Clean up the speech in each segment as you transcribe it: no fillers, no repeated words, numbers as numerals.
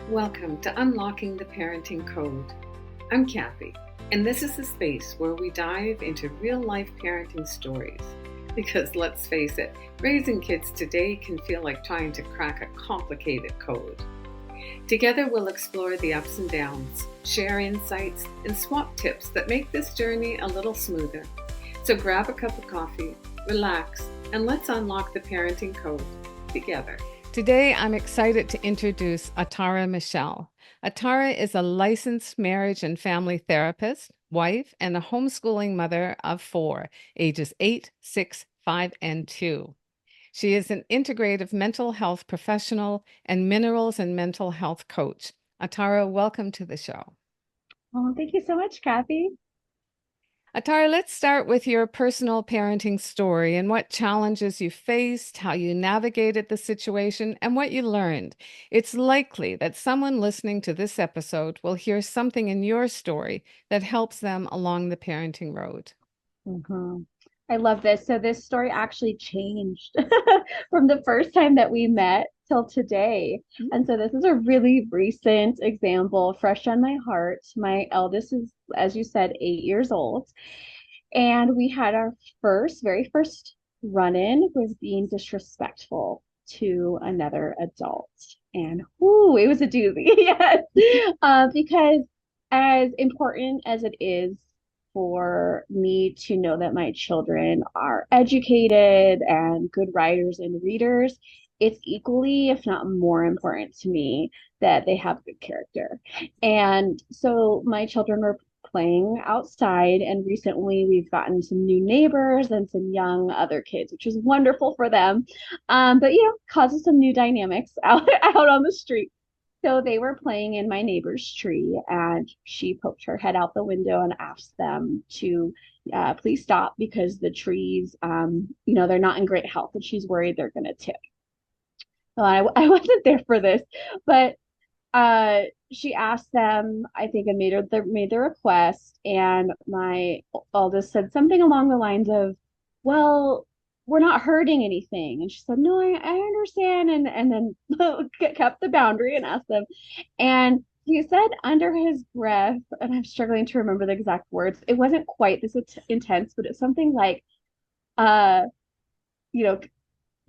Welcome to Unlocking the Parenting Code. I'm Kathy, and this is the space where we dive into real-life parenting stories. Because let's face it, raising kids today can feel like trying to crack a complicated code. Together we'll explore the ups and downs, share insights, and swap tips that make this journey a little smoother. So grab a cup of coffee, relax, and let's unlock the parenting code together. Today, I'm excited to introduce Atara Michelle. Atara is a licensed marriage and family therapist, wife, and a homeschooling mother of 4, ages 8, 6, 5, and 2. She is an integrative mental health professional and minerals and mental health coach. Atara, welcome to the show. Oh, thank you so much, Kathy. Atara, let's start with your personal parenting story and what challenges you faced, how you navigated the situation, and what you learned. It's likely that someone listening to this episode will hear something in your story that helps them along the parenting road. Mhm. I love this. So this story actually changed from the first time that we met till today. And so this is a really recent example, fresh on my heart. My eldest is, as you said, 8 years old. And we had our very first run-in was being disrespectful to another adult. And whoo, it was a doozy. Yes. Because as important as it is for me to know that my children are educated and good writers and readers, it's equally, if not more important to me that they have good character. And so my children were playing outside, and recently we've gotten some new neighbors and some young other kids, which is wonderful for them. But causes some new dynamics out on the street. So they were playing in my neighbor's tree, and she poked her head out the window and asked them to please stop because the trees, they're not in great health, and she's worried they're going to tip. Well, I wasn't there for this, but uh, she asked them, I think, and made the request, and my oldest said something along the lines of, "Well, we're not hurting anything." And she said, "No, I understand," and then kept the boundary and asked them. And he said under his breath, and I'm struggling to remember the exact words. It wasn't quite this intense, but it's something like, uh, you know,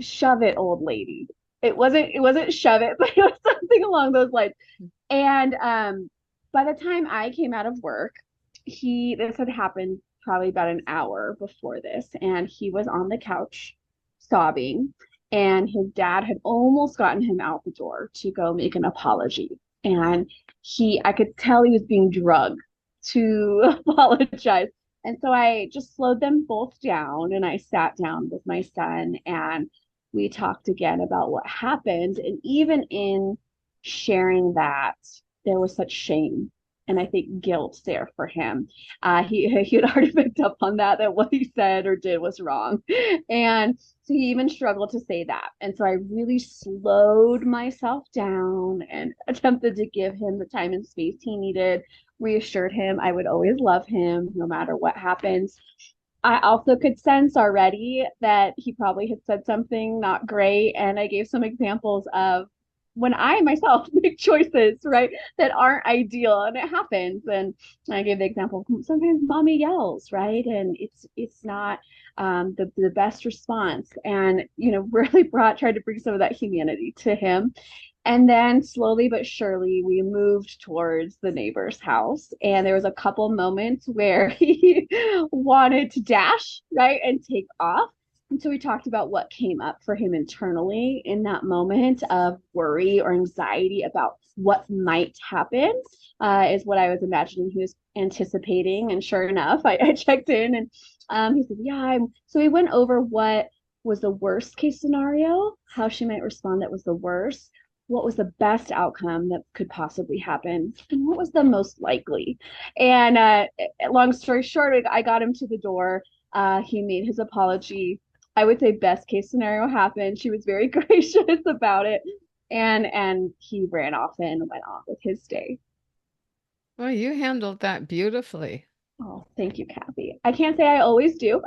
"Shove it, old lady." It wasn't shove it, but it was something along those lines. And by the time I came out of work, this had happened probably about an hour before this, and he was on the couch sobbing, and his dad had almost gotten him out the door to go make an apology. And I could tell he was being drugged to apologize. And so I just slowed them both down, and I sat down with my son, and we talked again about what happened. And even in sharing that, there was such shame and I think guilt there for him. He had already picked up on that what he said or did was wrong, and so he even struggled to say that. And so I really slowed myself down and attempted to give him the time and space he needed. Reassured him I would always love him no matter what happens. I also could sense already that he probably had said something not great, and I gave some examples of when I myself make choices, right, that aren't ideal, and it happens. And I gave the example sometimes mommy yells, right, and it's not the best response, and really tried to bring some of that humanity to him. And then slowly but surely, we moved towards the neighbor's house. And there was a couple moments where he wanted to dash, right, and take off. And so we talked about what came up for him internally in that moment of worry or anxiety about what might happen, is what I was imagining he was anticipating. And sure enough, I checked in, and he said, "Yeah, So we went over what was the worst case scenario, how she might respond that was the worst, what was the best outcome that could possibly happen, and what was the most likely." And long story short, I got him to the door. He made his apology. I would say best case scenario happened. She was very gracious about it, and he ran off and went off with his day. Well, you handled that beautifully. Oh, thank you, Kathy. I can't say I always do,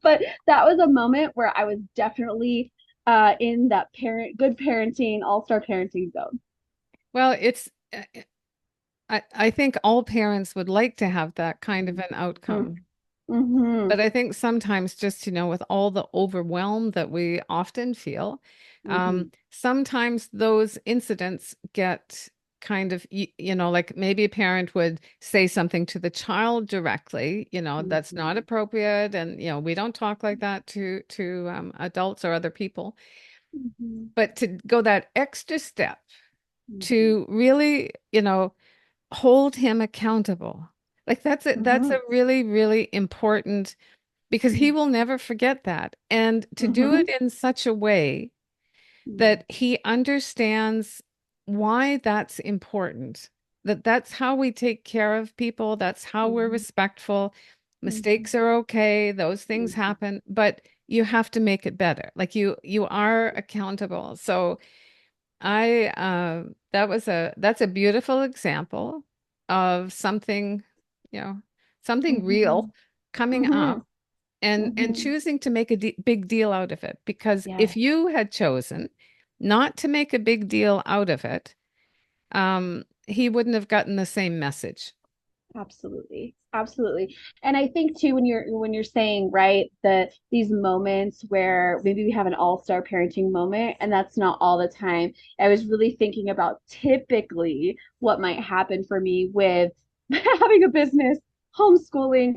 but that was a moment where I was definitely in that good parenting, all-star parenting zone. Well, I think all parents would like to have that kind of an outcome. Mm-hmm. But I think sometimes just, with all the overwhelm that we often feel, Mm-hmm. sometimes those incidents get kind of, like maybe a parent would say something to the child directly, that's not Mm-hmm. appropriate. And, we don't talk like that to adults or other people. Mm-hmm. But to go that extra step Mm-hmm. to really, hold him accountable. Like that's Mm-hmm. a really, really important because he will never forget that. And to do Mm-hmm. it in such a way that he understands why that's important, that that's how we take care of people, that's how we're Mm-hmm. respectful. Mm-hmm. Mistakes are okay, those things Mm-hmm. happen, but you have to make it better. Like you are accountable. So that's a beautiful example of something, you know, something Mm-hmm. real coming Mm-hmm. up and Mm-hmm. choosing to make a big deal out of it. Because if Yes. you had chosen not to make a big deal out of it, he wouldn't have gotten the same message. Absolutely. Absolutely. And I think too when you're saying, right, that these moments where maybe we have an all-star parenting moment and that's not all the time. I was really thinking about typically what might happen for me with having a business, homeschooling,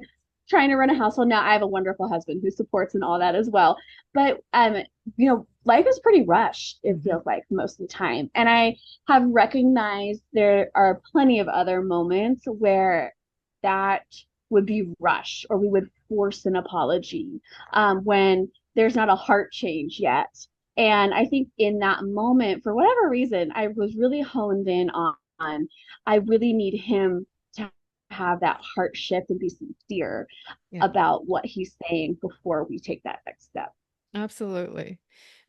trying to run a household. Now I have a wonderful husband who supports and all that as well. But life is pretty rushed, it Mhm. feels like most of the time. And I have recognized there are plenty of other moments where that would be rush or we would force an apology when there's not a heart change yet. And I think in that moment, for whatever reason, I was really honed in on I really need him to have that heart shift and be sincere Yeah, about what he's saying before we take that next step. absolutely.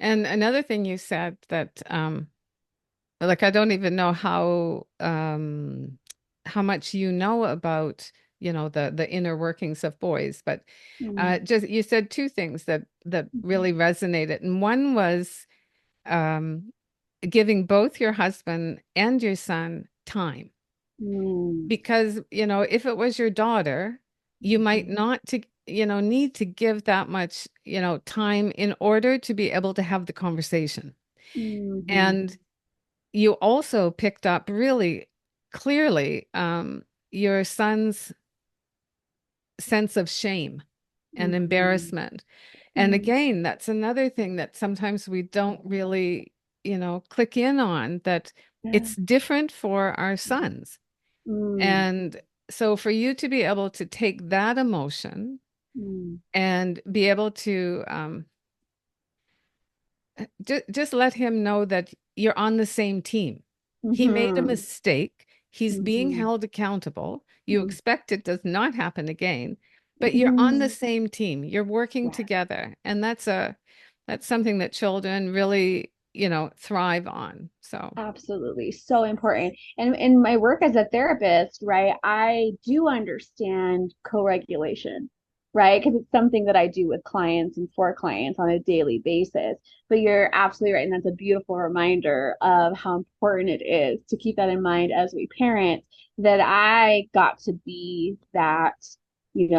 And another thing you said that like I don't even know how much you know about, the inner workings of boys, but Mm-hmm. just you said two things that really resonated. And one was um giving both your husband and your son time. Mm-hmm. Because, if it was your daughter, you might not need to give that much, time in order to be able to have the conversation. Mm-hmm. And you also picked up really clearly your son's sense of shame and Mm-hmm. embarrassment. And again, that's another thing that sometimes we don't really, click in on, that Yeah. it's different for our sons. Mm-hmm. And so for you to be able to take that emotion Mm-hmm. and be able to just let him know that you're on the same team. He made a Mm-hmm. mistake. He's being Mm-hmm. held accountable. You expect it does not happen again, but you're on the Mm-hmm. same team. You're working Yeah, together. And that's something that children really, thrive on. So, absolutely. So important. And in my work as a therapist, right, I do understand co-regulation, right? Because it's something that I do with clients and for clients on a daily basis. But you're absolutely right. And that's a beautiful reminder of how important it is to keep that in mind as we parent, that I got to be that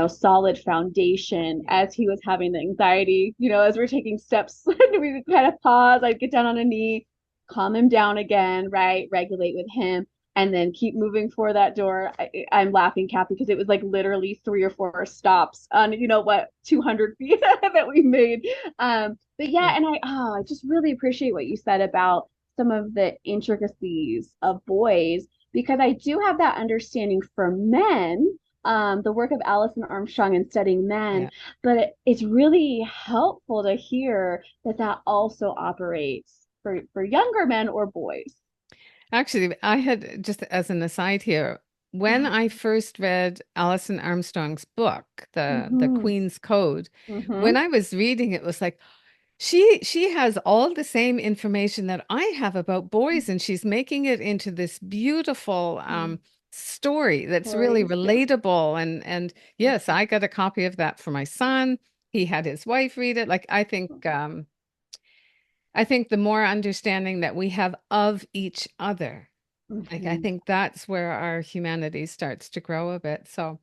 solid foundation as he was having the anxiety, as we're taking steps, we kind of pause, I'd get down on a knee, calm him down again, right? Regulate with him, and then keep moving for that door. I'm laughing, Kathy, because it was like literally 3 or 4 stops on, 200 feet that we made. But yeah. yeah, and I just really appreciate what you said about some of the intricacies of boys because I do have that understanding for men, the work of Allison Armstrong in studying men, Yeah. but it's really helpful to hear that that also operates for younger men or boys. Actually, I had just as an aside here, when Yeah. I first read Alison Armstrong's book, the Mm-hmm. Queen's Code, when Mm-hmm. I was reading it, was like, she has all the same information that I have about boys, and she's making it into this beautiful story that's really Story. Yeah. relatable. And yes, I got a copy of that for my son. He had his wife read it. Like I think the more understanding that we have of each other, Like, I Mhm. think that's where our humanity starts to grow a bit. So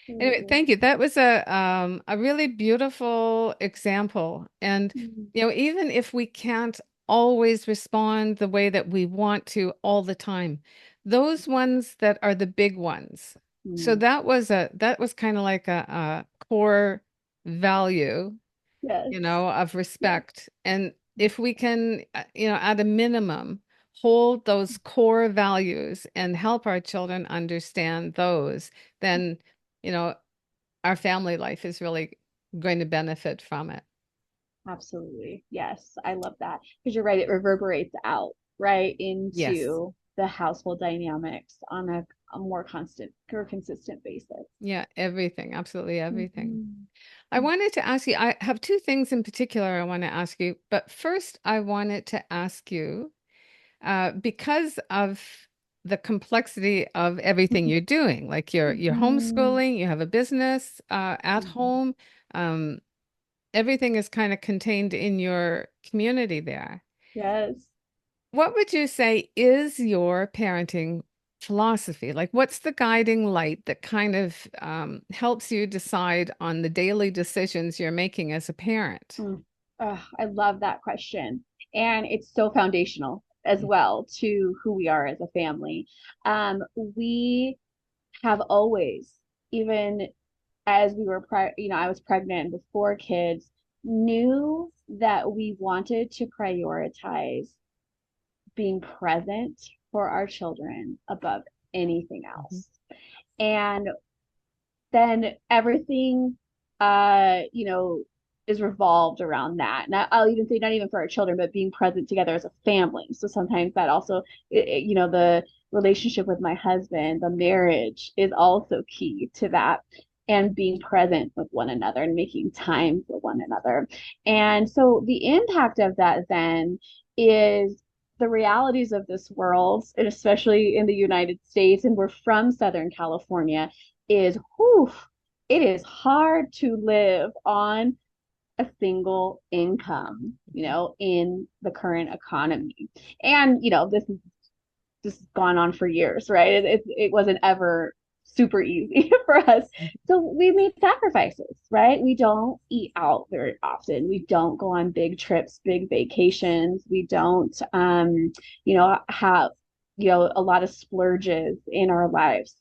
anyway, Absolutely. thank you. That was a really beautiful example. And Mhm. even if we can't always respond the way that we want to all the time, those ones that are the big ones. So Mm. that was kind of like a core value, Yes. of Yes. respect. And if we can, at a minimum, hold those core values and help our children understand those, then, you know, our family life is really going to benefit from it. Absolutely. Yes. I love that. Because you're right, it reverberates out, right, Yes. into the household dynamics on a more constant or consistent basis. Yeah, everything, absolutely everything. Mhm. I wanted to ask you, I have two things in particular I want to ask you, but first I wanted to ask you, because of the complexity of everything you're doing, like you're Mhm. homeschooling, you have a business at Mhm. home, um, everything is kind of contained in your community there. Yes. What would you say is your parenting philosophy? Like, what's the guiding light that kind of helps you decide on the daily decisions you're making as a parent? Mm. I love that question. And it's so foundational as well to who we are as a family. We have always, even as we were, I was pregnant with 4 kids, knew that we wanted to prioritize being present for our children above anything Mhm. else. And then everything is revolved around that. And I'll even say not even for our children, but being present together as a family. So sometimes that also, the relationship with my husband, the marriage is also key to that. And being present with one another and making time for one another. And so the impact of that then is the realities of this world, and especially in the United States, and we're from Southern California, is whew, it is hard to live on a single income, in the current economy. And, this has gone on for years, right? It wasn't ever super easy for us. So we made sacrifices, right? We don't eat out very often. We don't go on big trips, big vacations. We don't, have, a lot of splurges in our lives.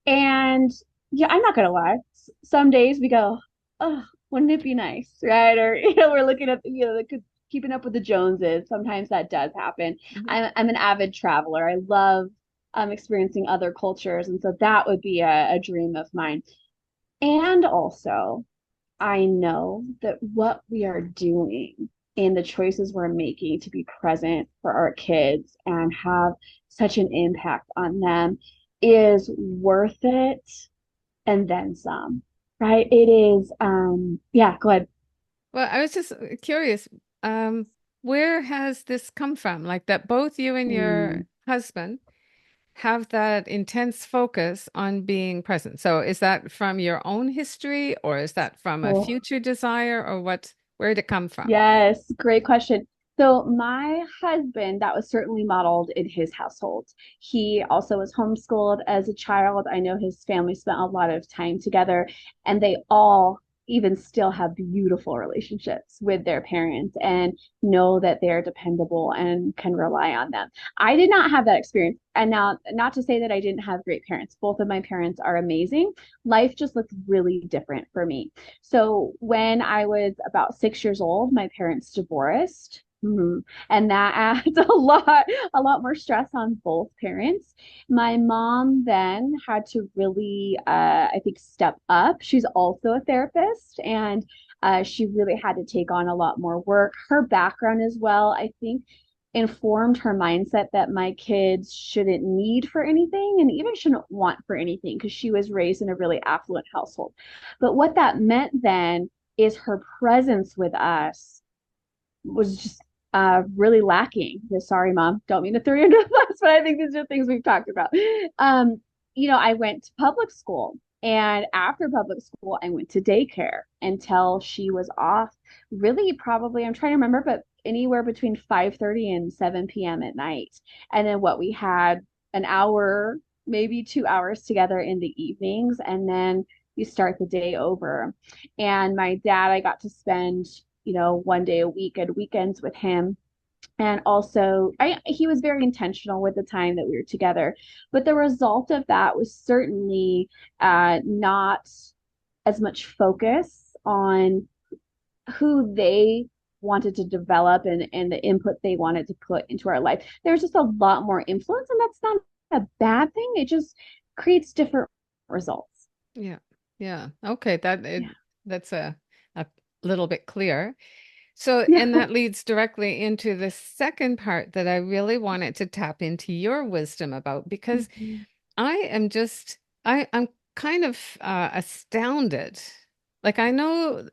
And yeah, I'm not gonna lie. Some days we go, oh, wouldn't it be nice, right? Or we're looking at keeping up with the Joneses. Sometimes that does happen. Mhm. I'm an avid traveler. I love experiencing other cultures, and so that would be a dream of mine. And also, I know that what we are doing and the choices we're making to be present for our kids and have such an impact on them is worth it and then some, right? It is, yeah, go ahead. Well, I was just curious, um, where has this come from? Like that both you and your Mm, husband have that intense focus on being present. So is that from your own history or is that from a cool. future desire or where did it come from? Yes, great question. So my husband, that was certainly modeled in his household. He also was homeschooled as a child. I know his family spent a lot of time together, and they all even still have beautiful relationships with their parents and know that they're dependable and can rely on them. I did not have that experience. And now, not to say that I didn't have great parents. Both of my parents are amazing. Life just looked really different for me. So when I was about 6 years old, my parents divorced. And that adds a lot more stress on both parents. My mom then had to really, I think, step up. She's also a therapist, and she really had to take on a lot more work. Her background as well, I think, informed her mindset that my kids shouldn't need for anything and even shouldn't want for anything because she was raised in a really affluent household. But what that meant then is her presence with us was just really lacking. Sorry, mom, don't mean to throw you under the bus, but I think these are things we've talked about. Um, I went to public school, and after public school, I went to daycare until she was off. Really, probably I'm trying to remember, but anywhere between 5:30 and 7 p.m. at night. And then what we had an hour, maybe 2 hours together in the evenings, and then you start the day over. And my dad, I got to spend, one day a week and weekends with him. And also, he was very intentional with the time that we were together. But the result of that was certainly not as much focus on who they wanted to develop and the input they wanted to put into our life. There's just a lot more influence, and that's not a bad thing. It just creates different results. Yeah. Yeah. Okay. Yeah. That's a little bit clear. So, Yeah. and that leads directly into the second part that I really wanted to tap into your wisdom about, because Mhm. I am just, I'm kind of astounded. Like I know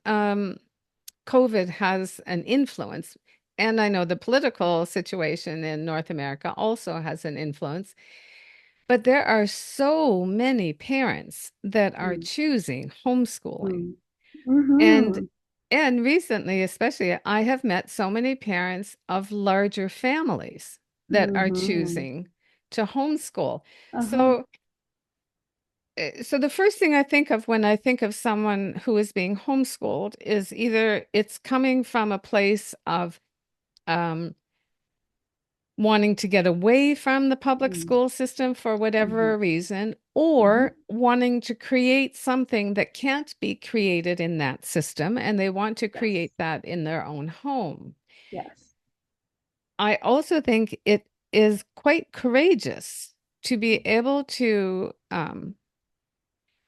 COVID has an influence, and I know the political situation in North America also has an influence, but there are so many parents that are Mm, choosing homeschooling. mm. And Mhm. and recently, especially, I have met so many parents of larger families that are Mhm. choosing to homeschool. Uh-huh. So, so the first thing I think of when I think of someone who is being homeschooled is either it's coming from a place of um, wanting to get away from the public Mm, school system for mhm, whatever reason, mhm. or wanting to create something that can't be created in that system, and they want to create Yes. that in their own home. Yes. I also think it is quite courageous to be able to,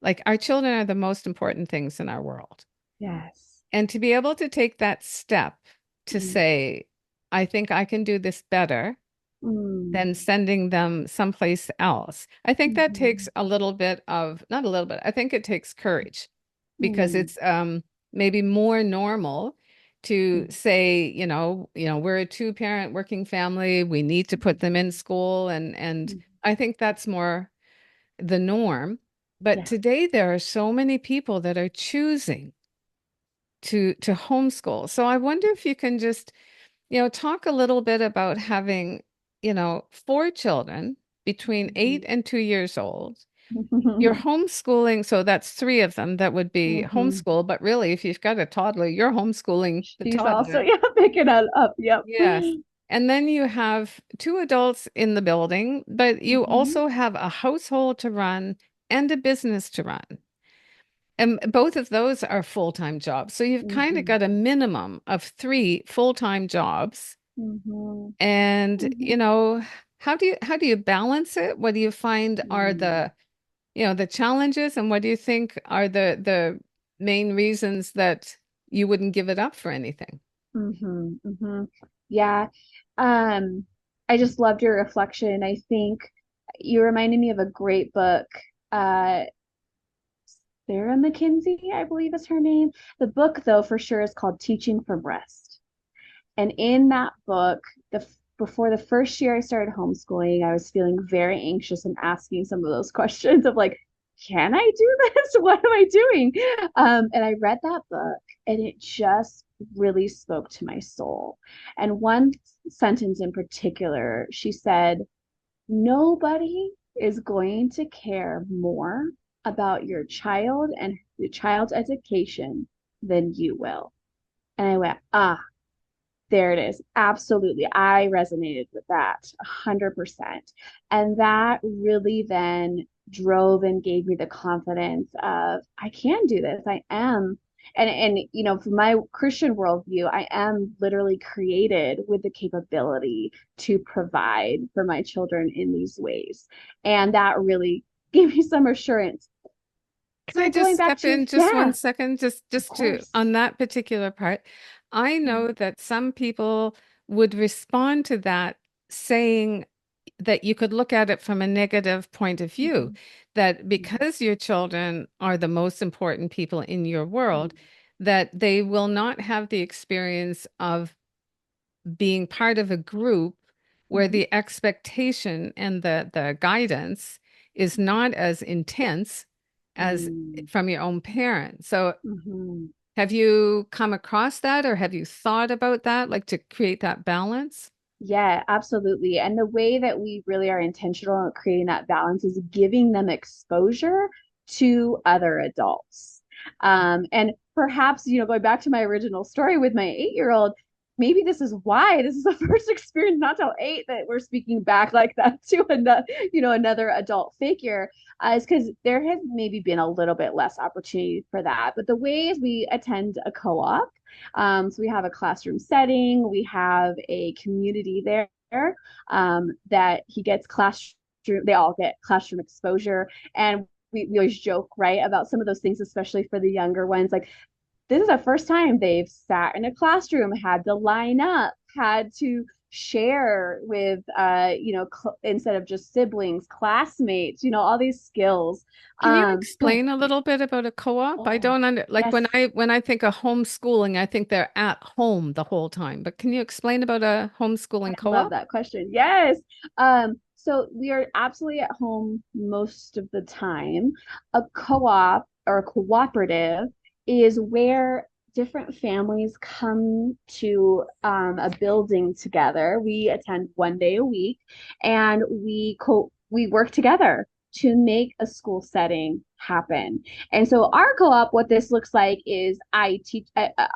like, our children are the most important things in our world. Yes. And to be able to take that step to Mm, say, I think I can do this better mm, than sending them someplace else. I think that takes mhm, a little bit of, not a little bit, I think it takes courage because mm, it's maybe more normal to mm, say, we're a two-parent working family, we need to put them in school, and mm. I think that's more the norm. But Yes. today there are so many people that are choosing to homeschool. So I wonder if you can just talk a little bit about having, four children between Mhm. 8 and 2 years old. You're homeschooling, so that's three of them that would be Mhm. homeschool. But really, if you've got a toddler, you're homeschooling the She's also, toddler. yeah, picking it up. Yep. Yes. And then you have two adults in the building, but you Mhm. also have a household to run and a business to run. And both of those are full-time jobs. So you've kind of Mhm. got a minimum of three full-time jobs. Mhm. And, Mhm. how do you balance it? What do you find are Mm. the challenges, and what do you think are the main reasons that you wouldn't give it up for anything? Mhm. Mhm. Yeah. Um, I just loved your reflection. I think you reminded me of a great book. Uh, Sarah McKinsey, I believe is her name. The book, though, for sure is called Teaching from Rest. And in that book, before the first year I started homeschooling, I was feeling very anxious and asking some of those questions of like, can I do this? What am I doing? And I read that book, and it just really spoke to my soul. And one sentence in particular, she said, nobody is going to care more about your child and your child's education than you will. And I went, ah, there it is. Absolutely. I resonated with that 100%. And that really then drove and gave me the confidence of I can do this. I am. And from my Christian worldview, I am literally created with the capability to provide for my children in these ways. And that really gave me some assurance. Can I So going just back step to, in just yeah, 1 second, just of just to course. on that particular part? I Mm, know that some people would respond to that saying that you could look at it from a negative point of view, mhm, that mhm, because your children are the most important people in your world, mhm. that they will not have the experience of being part of a group where Mhm. the expectation and the guidance is not as intense as Mm, from your own parent. So mhm. have you come across that, or have you thought about that, like to create that balance? Yeah, absolutely. And the way that we really are intentional at creating that balance is giving them exposure to other adults. And perhaps, going back to my original story with my 8-year-old, maybe this is why this is the first experience, not till 8, that we're speaking back like that to another, another adult figure, is because there has maybe been a little bit less opportunity for that. But the ways we attend a co-op, so we have a classroom setting, we have a community there, that he gets classroom, they all get classroom exposure. And we always joke, right, about some of those things, especially for the younger ones. Like, this is the first time they've sat in a classroom, had to line up, had to share with, instead of just siblings, classmates, all these skills. Can you So, explain a little bit about a co-op? I oh, don't under like yes. when I think of homeschooling, I think they're at home the whole time. But can you explain about a I homeschooling love co-op? that question. Yes. So we are absolutely at home most of the time. A co-op or a cooperative is where different families come to, a building together. We attend one day a week, and we work together to make a school setting happen. And so our co-op, what this looks like is I teach,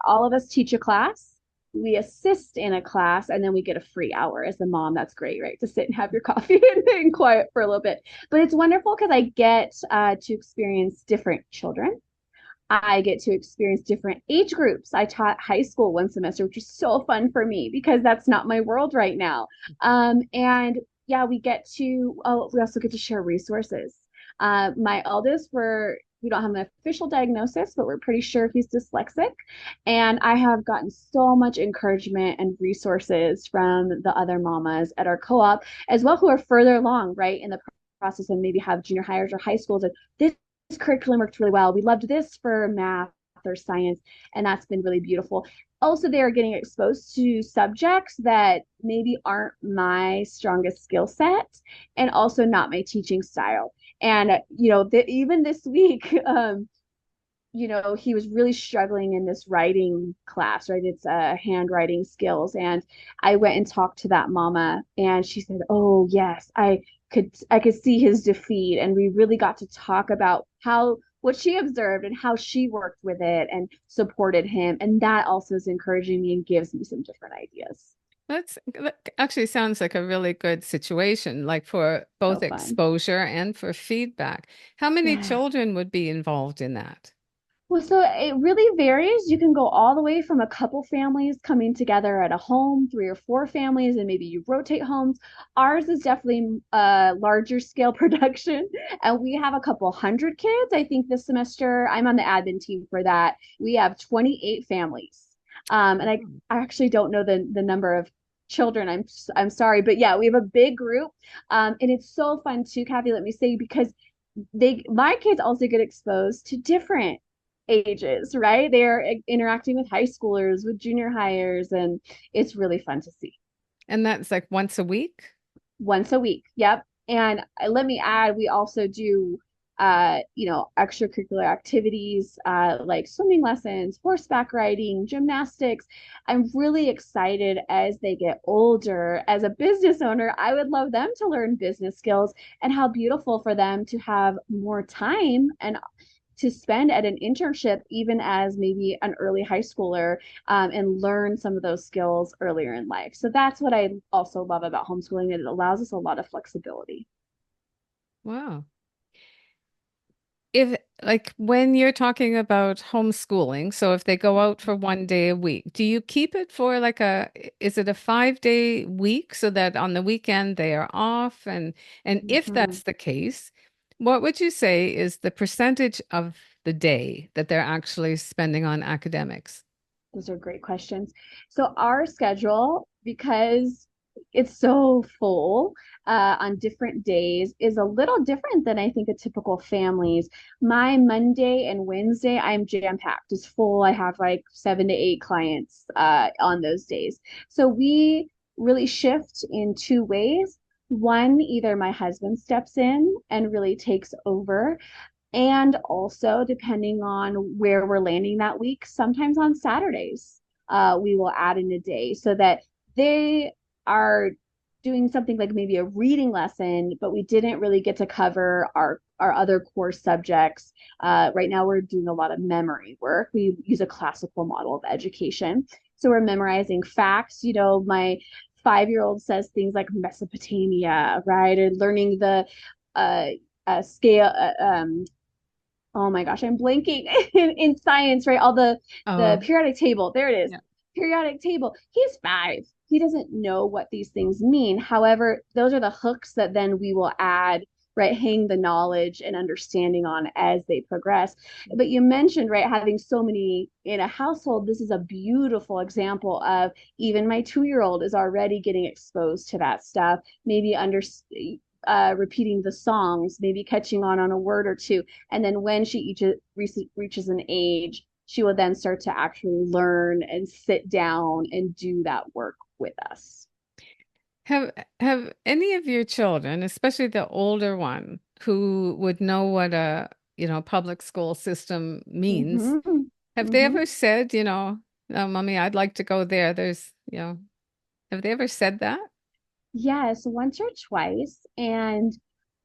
all of us teach a class, we assist in a class, and then we get a free hour as a mom. That's great, right? To sit and have your coffee and quiet for a little bit. But it's wonderful because I get, to experience different children. I get to experience different age groups. I taught high school one semester, which is so fun for me because that's not my world right now. And yeah, we also get to share resources. My eldest, we don't have an official diagnosis, but we're pretty sure he's dyslexic. And I have gotten so much encouragement and resources from the other mamas at our co-op as well, who are further along, right, in the process and maybe have junior hires or high schools. And this curriculum worked really well. We loved this for math or science, and that's been really beautiful. Also, they are getting exposed to subjects that maybe aren't my strongest skill set, and also not my teaching style. And even this week, he was really struggling in this writing class, right? It's handwriting skills. And I went and talked to that mama, and she said, "Oh, yes, I could see his defeat." And we really got to talk about how what she observed and how she worked with it and supported him. And that also is encouraging me and gives me some different ideas. That actually sounds like a really good situation, like for both So fun. exposure and for feedback. How many Yeah. children would be involved in that? Well, so it really varies. You can go all the way from a couple families coming together at a home, 3 or 4 families, and maybe you rotate homes. Ours is definitely a larger scale production, and we have a couple hundred kids. I think this semester, I'm on the admin team for that. We have 28 families. And I actually don't know the number of children. I'm sorry, but yeah, we have a big group. And it's so fun too, Kathy, let me say, because my kids also get exposed to different ages, right? They're interacting with high schoolers, with junior hires, and it's really fun to see. And that's like once a week? Once a week. Yep. And let me add, we also do, extracurricular activities, like swimming lessons, horseback riding, gymnastics. I'm really excited as they get older. As a business owner, I would love them to learn business skills, and how beautiful for them to have more time and to spend at an internship, even as maybe an early high schooler, and learn some of those skills earlier in life. So that's what I also love about homeschooling, that it allows us a lot of flexibility. Wow. If like when you're talking about homeschooling, so if they go out for one day a week, do you keep it for like is it a 5-day week so that on the weekend they are off? And if Mhm. that's the case, what would you say is the percentage of the day that they're actually spending on academics? Those are great questions. So our schedule, because it's so full, on different days, is a little different than I think a typical family's. My Monday and Wednesday, I'm jam-packed. It's full. I have like 7 to 8 clients, on those days. So we really shift in 2 ways. One, either my husband steps in and really takes over, and also, depending on where we're landing that week, sometimes on Saturdays, we will add in a day so that they are doing something like maybe a reading lesson, but we didn't really get to cover our other core subjects. Right now, we're doing a lot of memory work. We use a classical model of education. So we're memorizing facts. You know, my 5-year-old says things like Mesopotamia, right? And learning the uh, scale. Oh my gosh, I'm blanking in science, right? All the Oh, periodic table. There it is. yeah. Periodic table. He's 5. He doesn't know what these things mean. However, those are the hooks that then we will add, right? Hang the knowledge and understanding on as they progress. But you mentioned, right, having so many in a household. This is a beautiful example of even my 2-year-old is already getting exposed to that stuff. Maybe repeating the songs, maybe catching on a word or two. And then when she reaches an age, she will then start to actually learn and sit down and do that work with us. Have any of your children, especially the older one, who would know what a, public school system means, Mm-hmm. have they Mm-hmm. ever said, "Oh, mommy, I'd like to go there." Have they ever said that? Yes, once or twice. And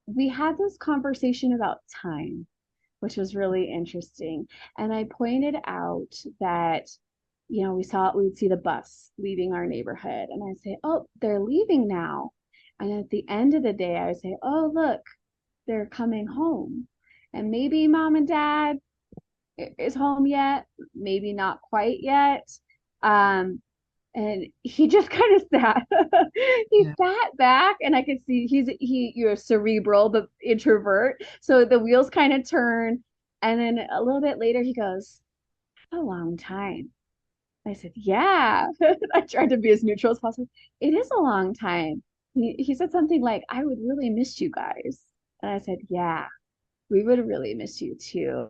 we had this conversation about time, which was really interesting. And I pointed out that, we would see the bus leaving our neighborhood. And I'd say, oh, they're leaving now. And at the end of the day, I would say, oh, look, they're coming home. And maybe mom and dad is home yet, maybe not quite yet. Um, and he just kind of sat he Yeah. sat back, and I could see you're cerebral, the introvert, so the wheels kind of turn. And then a little bit later he goes, a long time. I said, yeah. I tried to be as neutral as possible. It is a long time. He said something like, I would really miss you guys. And I said, yeah, we would really miss you too.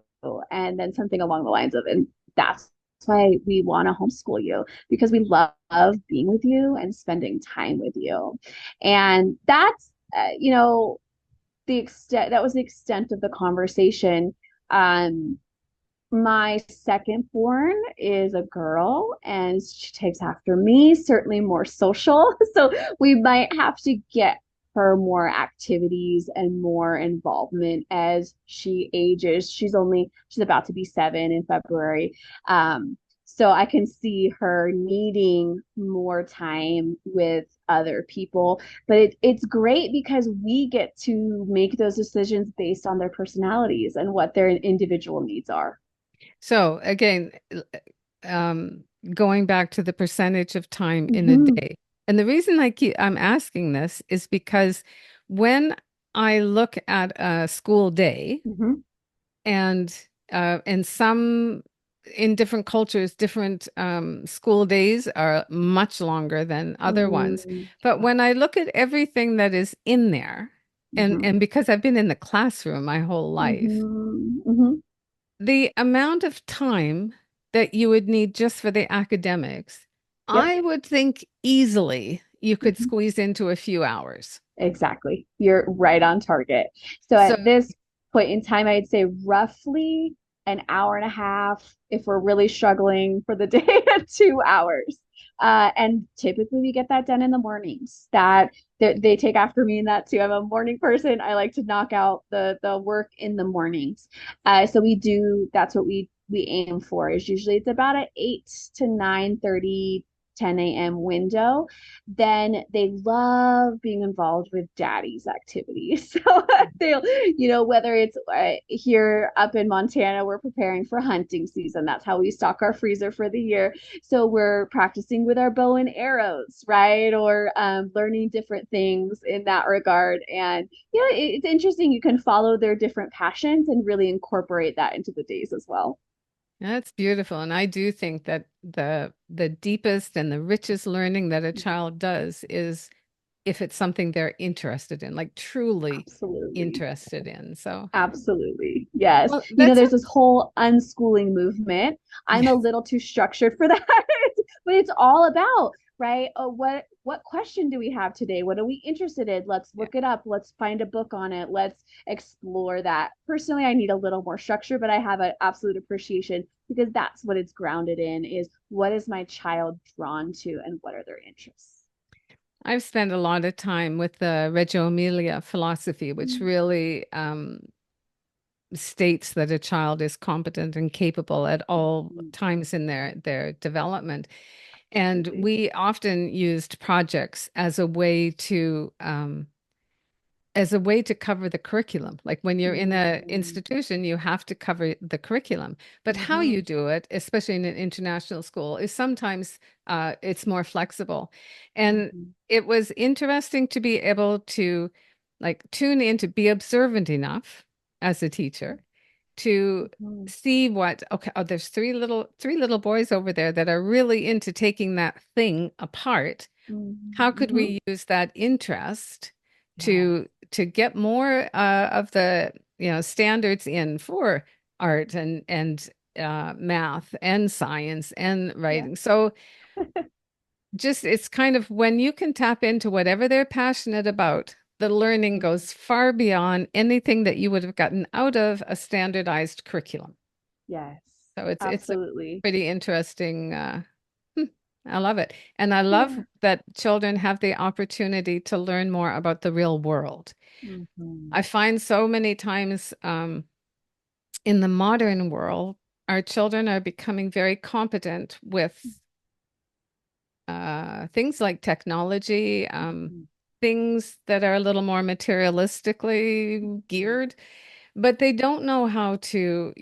And then something along the lines of, and that's why we want to homeschool you, because we love being with you and spending time with you. And that's, the extent, that was the extent of the conversation. Um, my second born is a girl and she takes after me, certainly more social. So we might have to get her more activities and more involvement as she ages. She's about to be 7 in February. So I can see her needing more time with other people, but it's great because we get to make those decisions based on their personalities and what their individual needs are. So again, um, going back to the percentage of time in a Mm-hmm. day. And the reason I'm asking this is because when I look at a school day, Mm-hmm. and in different cultures, different school days are much longer than other ones. Mm, But when I look at everything that is in there, and mhm, because I've been in the classroom my whole life, mhm, mhm. the amount of time that you would need just for the academics, Yep. I would think easily you could Mhm. squeeze into a few hours. Exactly. You're right on target. So So, at this point in time, I'd say roughly an hour and a half if we're really struggling for the day, 2 hours. And typically we get that done in the mornings. They take after me in that too. I'm a morning person. I like to knock out the work in the mornings. So that's what we aim for, is usually it's about an 8 to 9:30 10 a.m. window. Then they love being involved with daddy's activities. So they'll, whether it's here up in Montana, we're preparing for hunting season. That's how we stock our freezer for the year. So we're practicing with our bow and arrows, right? Or learning different things in that regard. And, it's interesting. You can follow their different passions and really incorporate that into the days as well. that's beautiful. And I do think that the deepest and the richest learning that a child does is if it's something they're interested in, like truly Absolutely. interested in. So, Absolutely. Yes. well, that's There's this whole unschooling movement. I'm a yes. little too structured for that, but it's all about, right? What question do we have today? What are we interested in? Let's Yeah. look it up. Let's find a book on it. Let's explore that. Personally, I need a little more structure, but I have an absolute appreciation because that's what it's grounded in, is what is my child drawn to and what are their interests? I've spent a lot of time with the Reggio Emilia philosophy, which Mm, really states that a child is competent and capable at all mhm, times in their development. And absolutely. we often used projects as a way to cover the curriculum. Like when you're in a Mhm, institution, you have to cover the curriculum. But how mhm, you do it, especially in an international school, is sometimes it's more flexible. And mhm, it was interesting to be able to like tune in to be observant enough as a teacher to mhm, see what, okay, oh, there's three little boys over there that are really into taking that thing apart. mhm, How could mhm. we use that interest Yes, to get more of the standards in for art and math and science and yeah. writing? So just it's kind of when you can tap into whatever they're passionate about, the learning Mhm. goes far beyond anything that you would have gotten out of a standardized curriculum. Yes, So it's a absolutely. pretty interesting hmm, I love it. And I love Yeah. that children have the opportunity to learn more about the real world. Mhm. I find so many times in the modern world, our children are becoming very competent with things like technology, Mhm. things that are a little more materialistically Mhm. geared. But they don't know how to,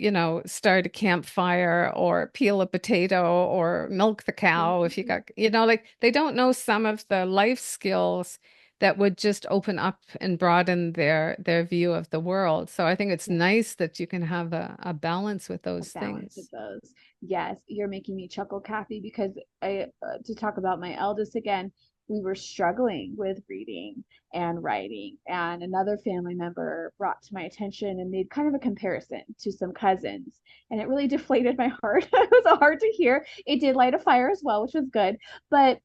start a campfire or peel a potato or milk the cow if you Mhm. got, like they don't know some of the life skills that would just open up and broaden their view of the world. So I think it's Yeah. nice that you can have a balance with A those balance of things. those. Yes, you're making me chuckle, Kathy, because to talk about my eldest again, we were struggling with reading and writing, and another family member brought to my attention and made kind of a comparison to some cousins, and it really deflated my heart. It was hard to hear. It did light a fire as well, which was good, but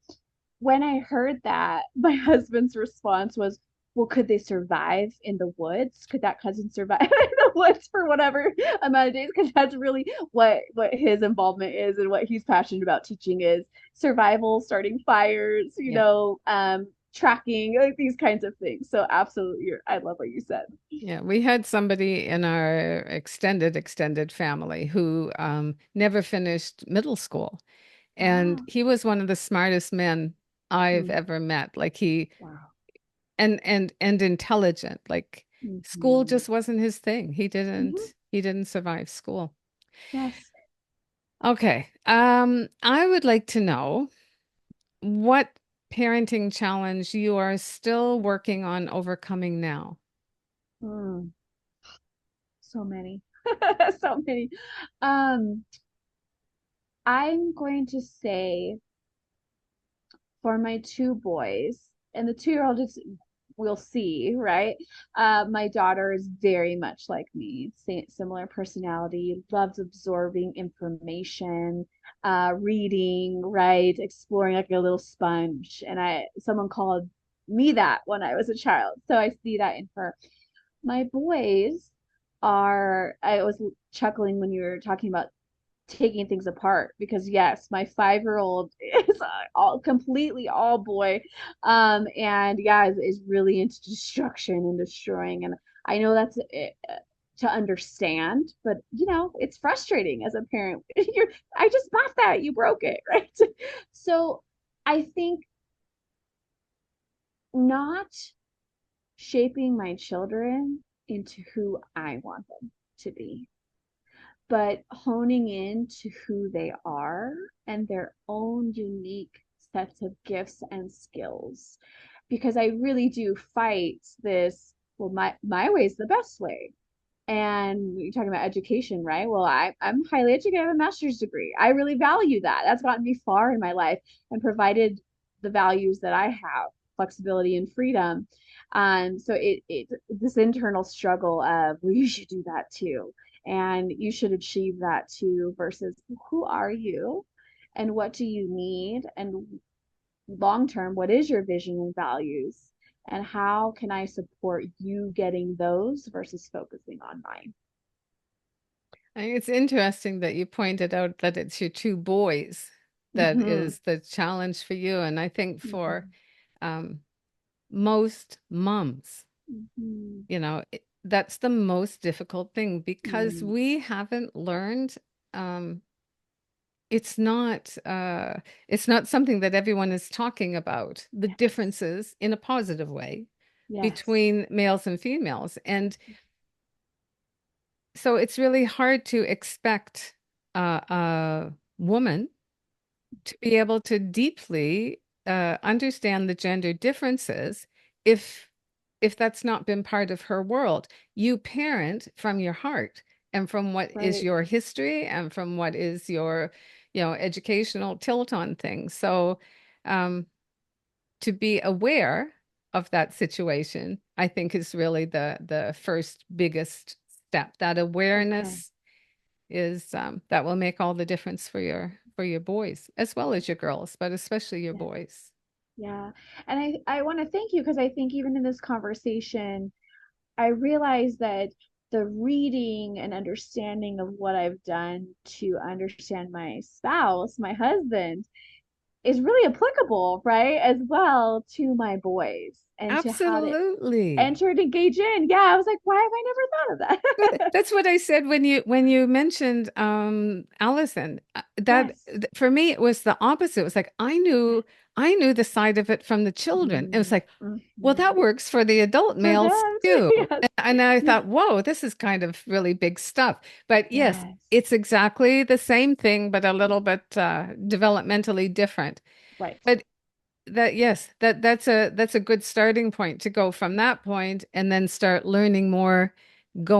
when I heard that, my husband's response was, well, could they survive in the woods? Could that cousin survive in the woods for whatever amount of days? Because that's really what his involvement is and what he's passionate about teaching is survival, starting fires, Yeah. tracking, like these kinds of things. So absolutely, I love what you said. Yeah, we had somebody in our extended family who never finished middle school. And Ah, he was one of the smartest men I've mm, ever met. Like he wow. and intelligent. Like school Hmm. just wasn't his thing. He Hmm. didn't survive school. Yes. Okay. I would like to know what parenting challenge you are still working on overcoming now. Mm, so many. So many. Um, I'm going to say for my two boys, and the 2-year-old is we'll see, right? My daughter is very much like me, similar personality, loves absorbing information, reading, right? Exploring like a little sponge. And someone called me that when I was a child. So I see that in her. My boys I was chuckling when you were talking about taking things apart because yes, my 5-year-old is all completely all boy, and yeah, is really into destruction and destroying, and I know that's it, to understand, but it's frustrating as a parent. I just bought that, you broke it, right? So I think not shaping my children into who I want them to be, but honing in to who they are and their own unique sets of gifts and skills. Because I really do fight this, well, my way is the best way. And you're talking about education, right? Well, I'm highly educated, I have a master's degree. I really value that. That's gotten me far in my life and provided the values that I have, flexibility and freedom. So it this internal struggle of, well, you should do that too, and you should achieve that too, versus who are you, and what do you need, and long term, what is your vision and values, and how can I support you getting those versus focusing on mine? I think it's interesting that you pointed out that it's your two boys that Mm-hmm. is the challenge for you. And I think for Mm-hmm. most moms. Mhm. That's the most difficult thing because Mm. we haven't learned. Um, it's not it's not something that everyone is talking about, the Yes. differences in a positive way Yes. between males and females. And so it's really hard to expect a woman to be able to deeply understand the gender differences if that's not been part of her world. You parent from your heart and from what is Right. your history and from what is your, educational tilt on things. So, um, to be aware of that situation, I think is really the first biggest step. That Okay. awareness is that will make all the difference for your boys as well as your girls, but especially your Yeah. boys. Yeah. And I want to thank you because I think even in this conversation, I realize that the reading and understanding of what I've done to understand my spouse, my husband, is really applicable, right? As well to my boys and to how to Absolutely. enter and engage in. Yeah, I was like, why have I never thought of that? That's what I said when you mentioned Allison. That Yes. for me it was the opposite. It was like I knew the side of it from the children. It was Mm-hmm. like, well, that Mm-hmm. works for the adult For males them too. too. Yes. And I Yeah. thought, whoa, this is kind of really big stuff. But yes, Yes. it's exactly the same thing, but a little bit developmentally different. Right. But yes, that's a good starting point to go from that point and then start learning more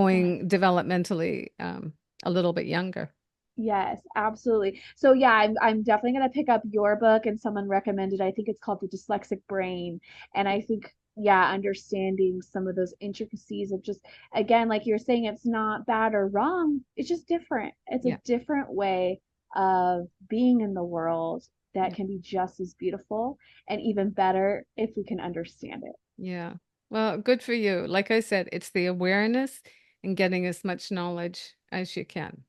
Yeah. going developmentally a little bit younger. Yes, absolutely. So yeah, I'm definitely gonna pick up your book and someone recommended, I think it's called The Dyslexic Brain. And I think, yeah, understanding some of those intricacies of just again, like you're saying, it's not bad or wrong. It's just different. It's a Yeah, different way of being in the world that yeah, can be just as beautiful and even better if we can understand it. yeah. Well, good for you. Like I said, it's the awareness and getting as much knowledge as you can.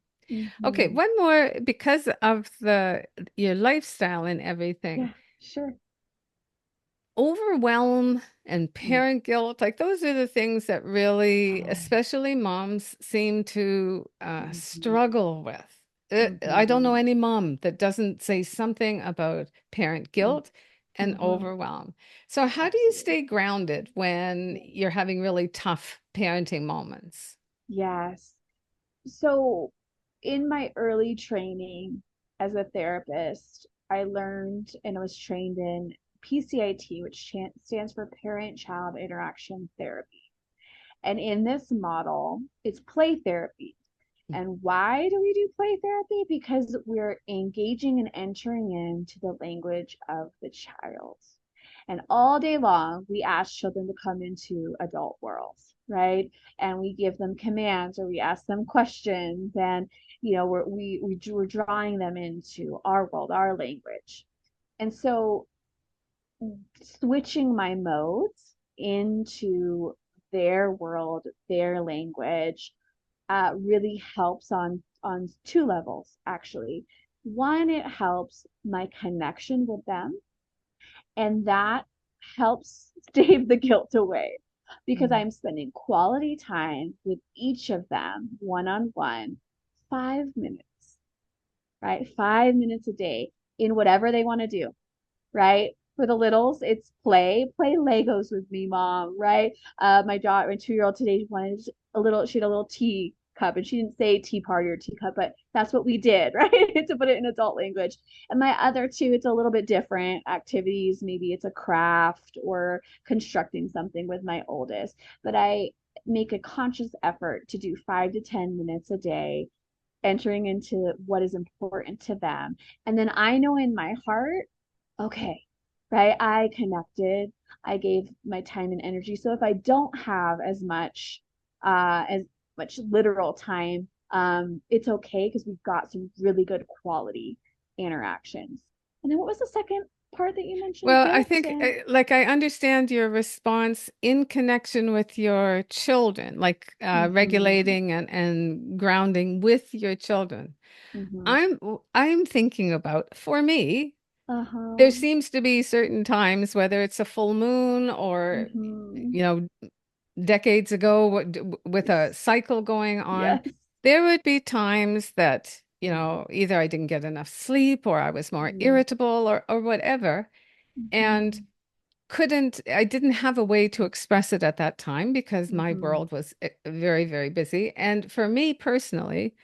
Okay, Hmm. one more because of the your lifestyle and everything. Yeah, sure. Overwhelm and Mm. parent guilt, like those are the things that really, Oh, especially moms, seem to hmm. struggle with. I don't know Hmm. any mom that doesn't say something about parent guilt and Hmm. overwhelm. So, how do you Absolutely. stay grounded when you're having really tough parenting moments? Yes. So, in my early training as a therapist, I learned and I was trained in PCIT, which stands for Parent Child Interaction Therapy. And in this model, it's play therapy. And why do we do play therapy? Because we're engaging and entering into the language of the child. And all day long, we ask children to come into adult worlds, right? And we give them commands or we ask them questions, and we're drawing them into our world, our language. And so, switching my modes into their world, their language, really helps on two levels actually. One, it helps my connection with them, and that helps stave the guilt away because Mhm. I'm spending quality time with each of them one on one, 5 minutes, right? 5 minutes a day in whatever they want to do, right? For the littles, it's play Legos with me, mom, right? My daughter, my 2-year-old today wanted she had a little tea cup and she didn't say tea party or teacup, but that's what we did, right? To put it in adult language. And my other two, it's a little bit different activities. Maybe it's a craft or constructing something with my oldest, but I make a conscious effort to do 5 to 10 minutes a day entering into what is important to them. And then I know in my heart, okay, right? I connected, I gave my time and energy. So if I don't have as much literal time, it's okay because we've got some really good quality interactions. And then what was the second part that you mentioned? Well, I Guilt think, and like, I understand your response in connection with your children, like mm-hmm, regulating and grounding with your children. mm-hmm, I'm thinking about, for me, There Uh-huh. seems to be certain times, whether it's a full moon or, Hmm. you know, decades ago with a cycle going on, Yes. there would be times that, either I didn't get enough sleep or I was more Mm-hmm. irritable or whatever. And I didn't have a way to express it at that time because my Hmm. world was very, very busy. And for me personally,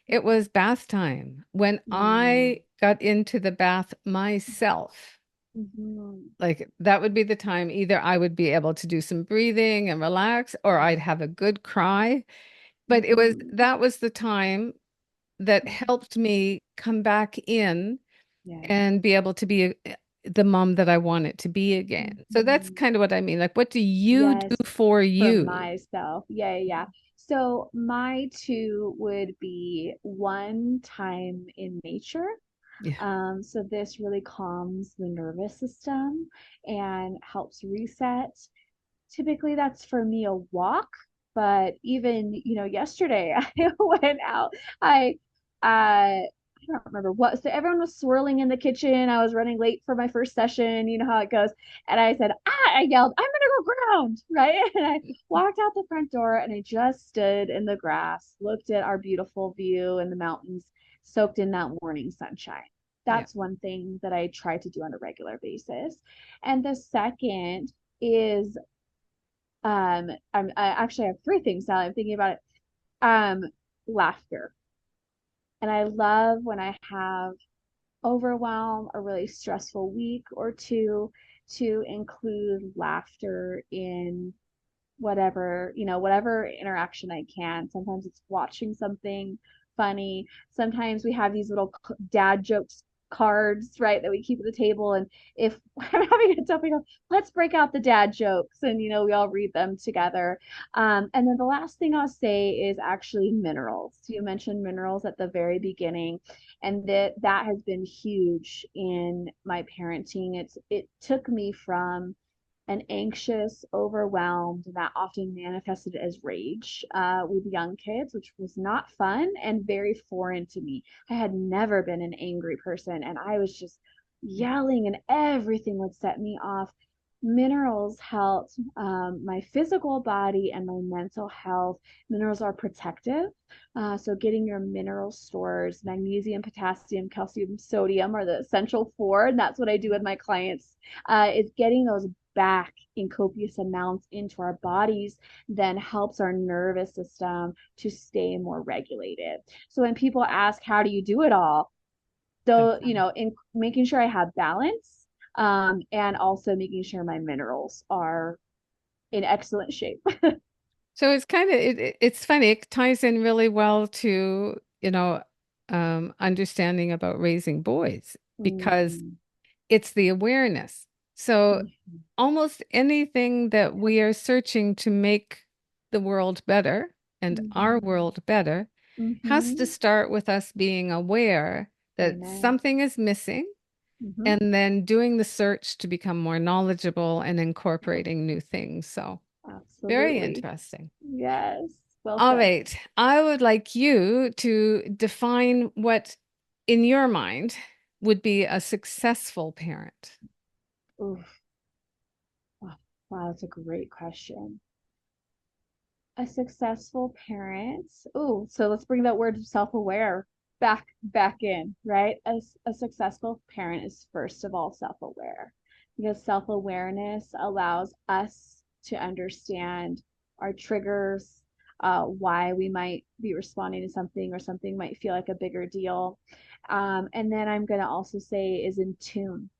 it was bath time. When Mm-hmm. I got into the bath myself, Hmm. like that would be the time either I would be able to do some breathing and relax, or I'd have a good cry. But Hmm. that was the time that helped me come back in Yes. and be able to be the mom that I wanted to be again. So that's Hmm. kind of what I mean. Like, what do you do Yes, for for you? myself. Yeah, yeah, yeah. So my two would be one time in nature. Yeah. So this really calms the nervous system and helps reset. Typically that's for me a walk, but even, yesterday I went out. I don't remember what. So everyone was swirling in the kitchen. I was running late for my first session. You know how it goes. And I said, I yelled, I'm gonna go ground, right? And I walked out the front door and I just stood in the grass, looked at our beautiful view and the mountains, soaked in that morning sunshine. Yeah. That's one thing that I try to do on a regular basis. And the second is I actually have three things now I'm thinking about it. Um, Laughter. And I love when I have overwhelm, a really stressful week or two, to include laughter in whatever interaction I can. Sometimes it's watching something funny. Sometimes we have these little dad jokes cards, right, that we keep at the table. And if I'm having a tough, we go, let's break out the dad jokes, and we all read them together. And then the last thing I'll say is actually minerals. You mentioned minerals at the very beginning, and that has been huge in my parenting. It took me from and anxious, overwhelmed, that often manifested as rage with young kids, which was not fun and very foreign to me. I had never been an angry person, and I was just yelling, and everything would set me off. Minerals helped my physical body and my mental health. Minerals are protective. So, getting your mineral stores, magnesium, potassium, calcium, sodium are the essential four. And that's what I do with my clients, is getting those back in copious amounts into our bodies then helps our nervous system to stay more regulated. So when people ask, how do you do it all? So, in making sure I have balance, and also making sure my minerals are in excellent shape. So it's kind of it's funny. It ties in really well to, understanding about raising boys because Mm-hmm. it's the awareness. So Mm-hmm. almost anything that we are searching to make the world better and our Mm-hmm. world better has to Mm-hmm. start with us being aware that Amen. something is missing Mm-hmm. and then doing the search to become more knowledgeable and incorporating new things. So very Absolutely. interesting. Yes. Well All said. right. I would like you to define what, in your mind, would be a successful parent. Oof. Wow, wow, that's a great question. A successful parent. Oh, so let's bring that word self-aware back in, right? As a successful parent is first of all self-aware, because self-awareness allows us to understand our triggers, why we might be responding to something or something might feel like a bigger deal. And then I'm going to also say is in tune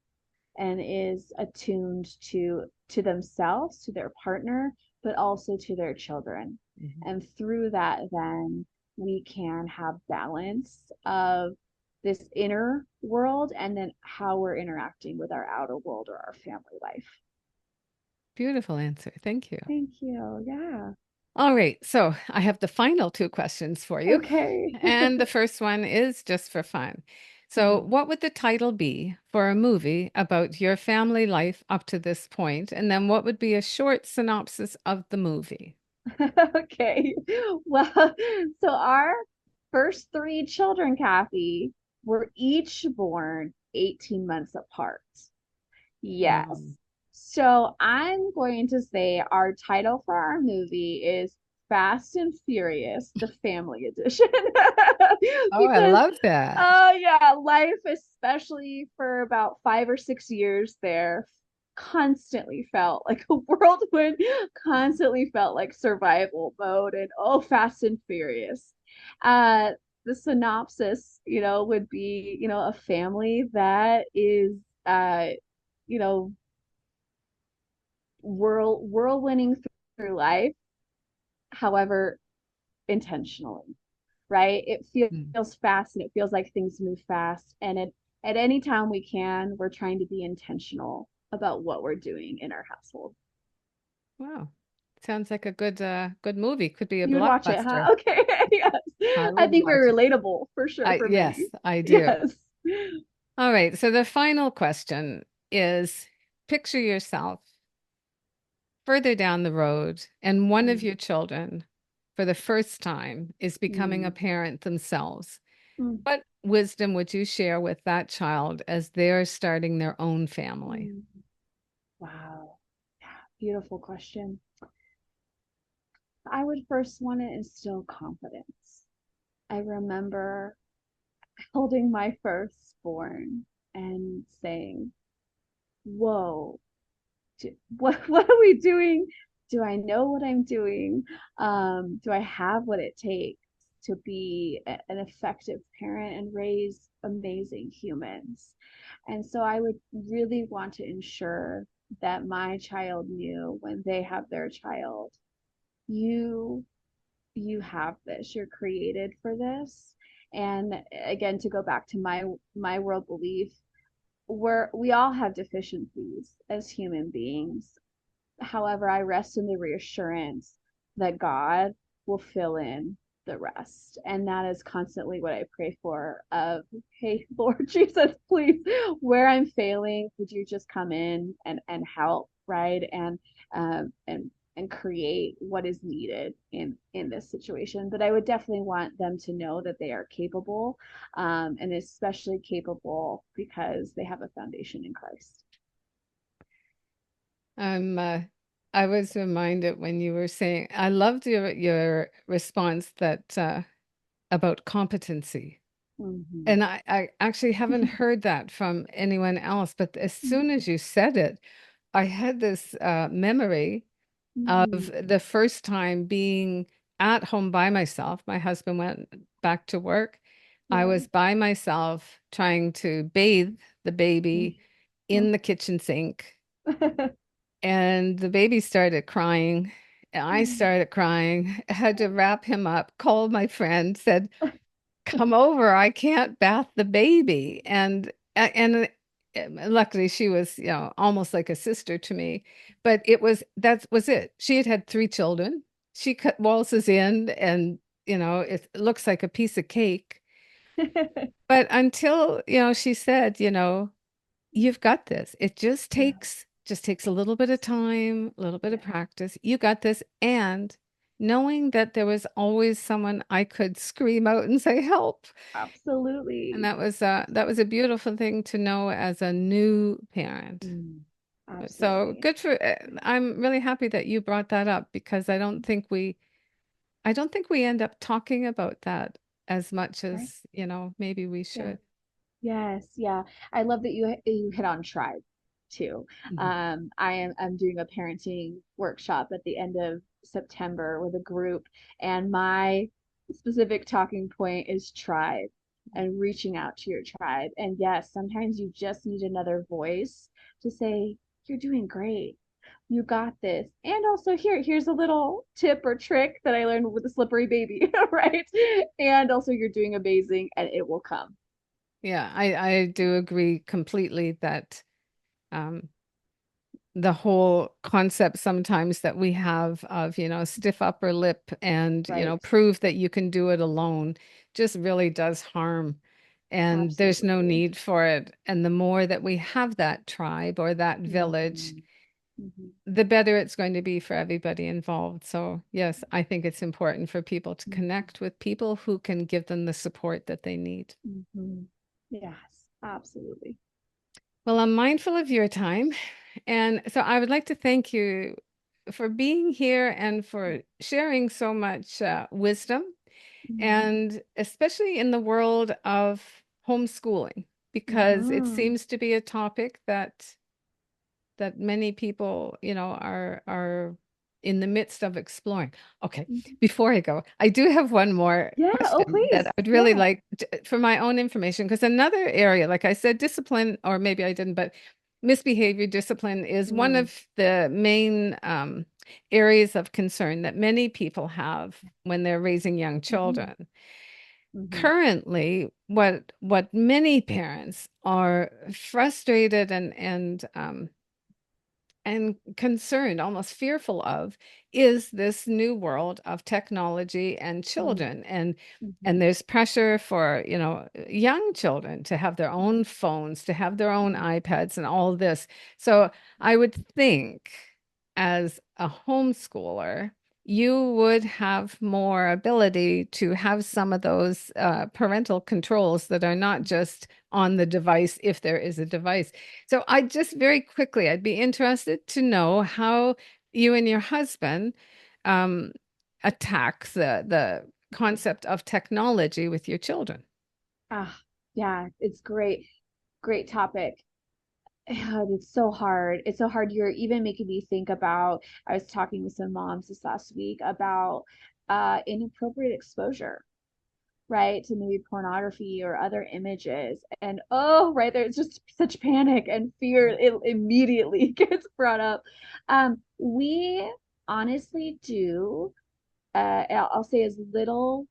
and is attuned to themselves, to their partner, but also to their children. Mhm. And through that, then we can have balance of this inner world and then how we're interacting with our outer world or our family life. Beautiful answer. Thank you. Thank you. Yeah. All right. So I have the final two questions for you. Okay. And the first one is just for fun. So, what would the title be for a movie about your family life up to this point? And then what would be a short synopsis of the movie? Okay. Well, so our first three children, Kathy, were each born 18 months apart. Wow. Yes. So I'm going to say our title for our movie is Fast and Furious, the Family Edition. Oh, I Because, love that. oh yeah, life, especially for about 5 or 6 years there, constantly felt like a whirlwind, constantly felt like survival mode, and oh, Fast and Furious. Uh, the synopsis, would be, a family that is uh you know, whirlwinding through life, however, intentionally, right? It Mm. feels fast and it feels like things move fast. And at any time we can, we're trying to be intentional about what we're doing in our household. Wow. Sounds like a good movie. Could be a You would watch it, blockbuster. huh? Okay. Yes. I I would think watch we're it. relatable for sure I for many. yes, I do. Yes. All right. So the final question is picture yourself further down the road, and one of Mm, your children, for the first time, is becoming a mm, parent themselves. mm, What wisdom would you share with that child as they're starting their own family? mm. Wow. Yeah, beautiful question. I would first want to instill confidence. I remember holding my firstborn and saying, "Whoa, what are we doing? Do I know what I'm doing? Do I have what it takes to be an effective parent and raise amazing humans?" And so I would really want to ensure that my child knew when they have their child, you you have this, you're created for this. And again, to go back to my world belief, we all have deficiencies as human beings. However, I rest in the reassurance that God will fill in the rest. And that is constantly what I pray for of, hey, Lord Jesus, please, where I'm failing, would you just come in and help, right? And create what is needed in this situation. But I would definitely want them to know that they are capable, and especially capable because they have a foundation in Christ. Um, uh, I was reminded when you were saying, I loved your response that about competency. Mhm. And I actually haven't heard that from anyone else, but as soon as you said it, I had this memory of Mhm. the first time being at home by myself. My husband went back to work. I Yeah. was by myself trying to bathe the baby in the kitchen sink, and the baby started crying. And I started crying. I had to wrap him up, called my friend, said, "Come over. I can't bath the baby." And luckily she was, almost like a sister to me. But that was it. She had had three children. She cut waltzes in, and it looks like a piece of cake. But until, she said, "You've got this. It Yeah, just takes a little bit of time, a little bit of yeah, practice. You got this." And knowing that there was always someone I could scream out and say, "Help." And absolutely. that was a beautiful thing to know as a new parent. Mm, So absolutely. good for, I'm really happy that you brought that up because I don't think we end up talking about that as much Right? as, maybe we Yeah. should. Yes, yeah. I love that you hit on tribe too. Mhm. I'm doing a parenting workshop at the end of September with a group, and my specific talking point is tribe and reaching out to your tribe. And yes, sometimes you just need another voice to say, "You're doing great. You got this." And also here's a little tip or trick that I learned with a slippery baby, right? And also you're doing amazing and it will come. Yeah, I do agree completely that um, the whole concept sometimes that we have of, stiff upper lip and, Right. prove that you can do it alone just really does harm. And there's no Absolutely. need for it. And the more that we have that tribe or that village, Mhm. Mhm. the better it's going to be for everybody involved. So, yes, I think it's important for people to Mhm. connect with people who can give them the support that they need. Mhm. Yes. Absolutely. Well, I'm mindful of your time. And so I would like to thank you for being here and for sharing so much wisdom, Mm. and especially in the world of homeschooling, because it Mhm. seems to be a topic that many people, are in the midst of exploring. Okay, Mhm. before I go, I do have one more Yeah. Oh, question that please. I'd really Yeah. like for my own information, because another area, like I said, discipline, or maybe I didn't, but misbehavior discipline is one Mm. of the main areas of concern that many people have when they're raising young Mhm. children. Mhm. Currently, what many parents are frustrated and concerned, almost fearful of, is this new world of technology and Mm. children. And Mhm. there's pressure for, young children to have their own phones, to have their own Mhm. iPads and all this. So I would think, as a homeschooler, you would have more ability to have some of those parental controls that are not just on the device, if there is a device. So I just very quickly, I'd be interested to know how you and your husband um, attack the concept of technology with your children. Ah, yeah, it's great. Great topic. God, it's so hard. It's so hard. You're even making me think about, I was talking with some moms this last week about inappropriate exposure, right? To maybe pornography or other images. And oh, right there, it's just such panic and fear. It immediately gets brought up. We honestly do I'll say as little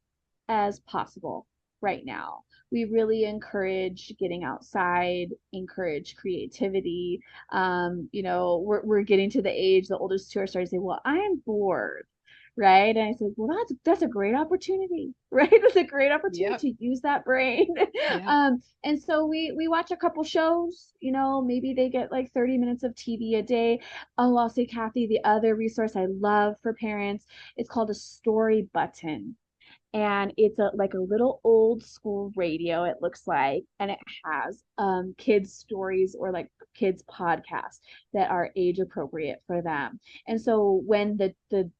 as possible right now. We really encourage getting outside, encourage creativity. We're getting to the age, the oldest two are starting to say, well, I'm bored. Right. And I said, well, that's a great opportunity, right? That's a great Yep. opportunity to use that brain. Yeah. And so we watch a couple shows, maybe they get like 30 minutes of TV a day. Oh, I'll say, Kathy, the other resource I love for parents, it's called a story button, and it's like a little old school radio, it looks like, and it has kids stories or like kids podcasts that are age appropriate for them. And so when the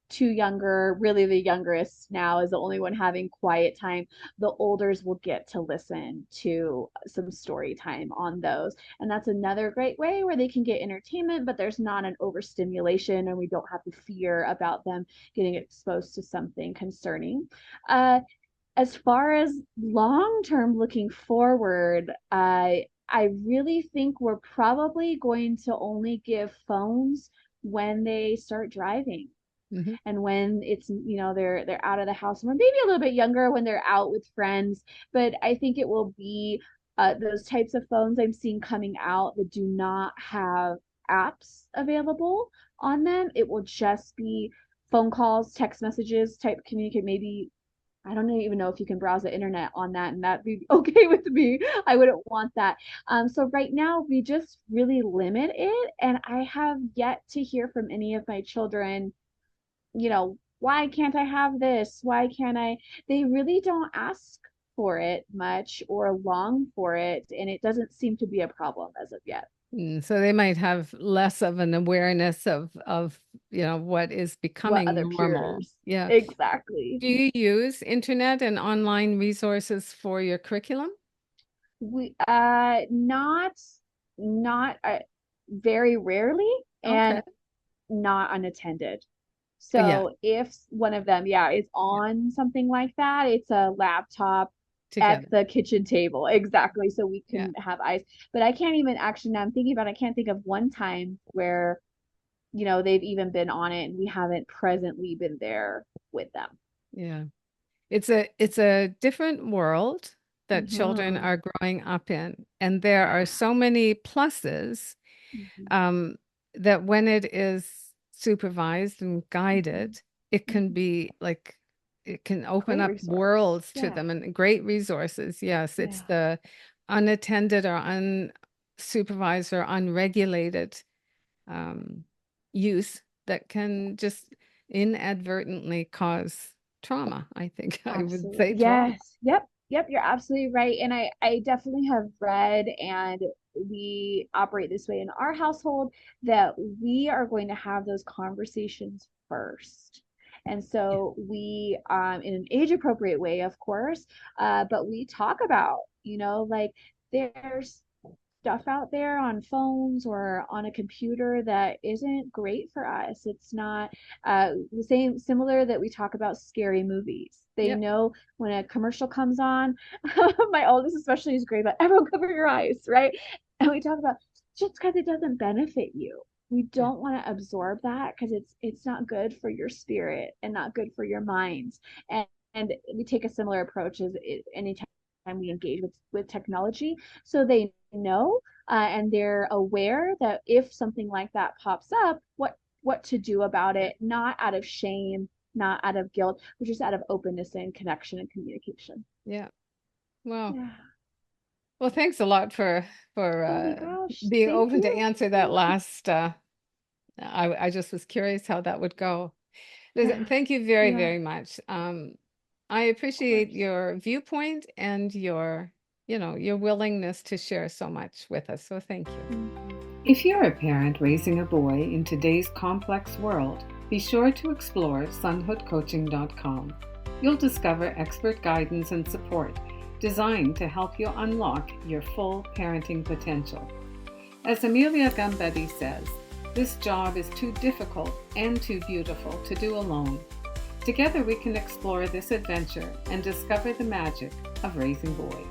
two younger, really the youngest now is the only one having quiet time, the olders will get to listen to some story time on those. And that's another great way where they can get entertainment, but there's not an overstimulation, and we don't have to fear about them getting exposed to something concerning. uh, as far as long term looking forward, I really think we're probably going to only give phones when they start driving, Hmm. and when it's, they're out of the house, or maybe a little bit younger when they're out with friends. But I think it will be those types of phones I'm seeing coming out that do not have apps available on them. It will just be phone calls, text messages type communicate. Maybe I don't even know if you can browse the internet on that, and that'd be okay with me. I wouldn't want that. So right now we just really limit it, and I have yet to hear from any of my children, why can't I have this? Why can't I? They really don't ask for it much or long for it, and it doesn't seem to be a problem as of yet. So they might have less of an awareness of what is What becoming other normal. peers? Yeah. Exactly. Do you use internet and online resources for your curriculum? We not very rarely, Okay. and not unattended. Yeah, So if one of them, yeah, is yeah, on something like that, it's a laptop at together. the kitchen table. Exactly. So we Yeah, can have eyes. But I can't even actually, now I'm thinking about it, I can't think of one time where, they've even been on it and we haven't presently been there with them. yeah. It's a different world that children Hmm. are growing up in, and there are so many pluses Hmm. um, that when it is supervised and Hmm. guided, it can Hmm. be like it can open Great up resource. worlds to Yeah. them and great resources. Yes, it's Yeah. the unattended or unsupervised or unregulated um, use that can just inadvertently cause trauma. I think I would Absolutely. say trauma. Yes. Yep. Yep, you're absolutely right. And I definitely have read, and we operate this way in our household, that we are going to have those conversations first. And so we, in an age appropriate way, of course, but we talk about, like there's stuff out there on phones or on a computer that isn't great for us. It's not the same, similar that we talk about scary movies. They Yep. know when a commercial comes on, my oldest especially is great, but everyone cover your eyes, right? And we talk about just because it doesn't benefit you. We Yeah. don't want to absorb that because it's not good for your spirit and not good for your minds. And we take a similar approach as anytime we engage with technology, so they know, and they're aware that if something like that pops up, what to do about it, not out of shame, not out of guilt, but just out of openness and connection and communication. Yeah. Well, Yeah. well, thanks a lot for Oh my gosh, being thank open to you. answer that last. I just was curious how that would go. Yeah, Thank you very, yeah, very much. I of appreciate course. your viewpoint and your willingness to share so much with us. So thank you. If you're a parent raising a boy in today's complex world, be sure to explore sonhoodcoaching.com. You'll discover expert guidance and support designed to help you unlock your full parenting potential. As Amelia Gambetti says, this job is too difficult and too beautiful to do alone. Together we can explore this adventure and discover the magic of raising boys.